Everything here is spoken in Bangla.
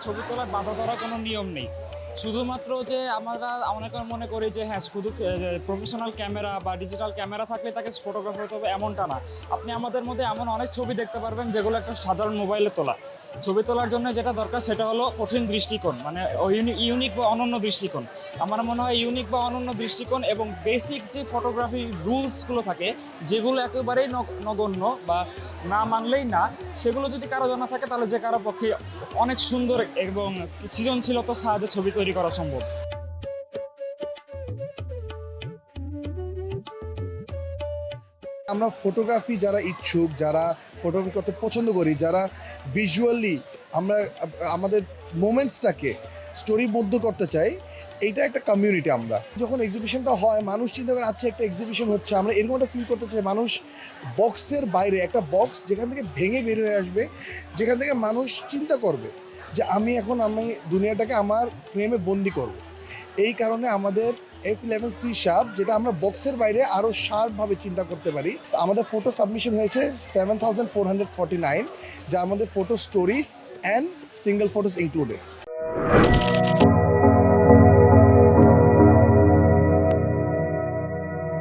ছবি তোলার বাধা ধরা কোনো নিয়ম নেই। শুধুমাত্র যে আমরা মনে করি যে হ্যাঁ শুধু প্রফেশনাল ক্যামেরা বা ডিজিটাল ক্যামেরা থাকলে তাকে ফটোগ্রাফার হতে হবে এমনটা না। আপনি আমাদের মধ্যে এমন অনেক ছবি দেখতে পারবেন যেগুলো একটা সাধারণ মোবাইলে তোলা। ছবি তোলার জন্য যেটা দরকার সেটা হলো কঠিন দৃষ্টিকোণ, মানে ইউনিক বা অনন্য দৃষ্টিকোণ। আমার মনে হয় ইউনিক বা অনন্য দৃষ্টিকোণ এবং বেসিক যে ফটোগ্রাফি রুলসগুলো থাকে, যেগুলো একেবারেই নগণ্য বা না মানলেই না, সেগুলো যদি কারো জানা থাকে তাহলে যে কারো পক্ষে অনেক সুন্দর এবং সৃজনশীলতার সাহায্যে ছবি তৈরি করা সম্ভব। আমরা ফটোগ্রাফি যারা ইচ্ছুক, যারা ফটোগ্রাফি করতে পছন্দ করি, যারা ভিজুয়ালি আমরা আমাদের মোমেন্টসটাকে স্টোরিবদ্ধ করতে চাই, এইটা একটা কমিউনিটি। আমরা যখন এক্সিবিশনটা হয় মানুষ চিন্তা করে আচ্ছা একটা এক্সিবিশন হচ্ছে, আমরা এরকম একটা ফিল করতে চাই মানুষ বক্সের বাইরে, একটা বক্স যেখান থেকে ভেঙে বের হয়ে আসবে, যেখান থেকে মানুষ চিন্তা করবে যে আমি দুনিয়াটাকে আমার ফ্রেমে বন্দি করব। এই কারণে আমাদের F11C শার্প, যেটা আমরা বক্সের বাইরে আরও শার্পভাবে চিন্তা করতে পারি। আমাদের ফটো সাবমিশন হয়েছে 7449, যা আমাদের photo stories and single photos included.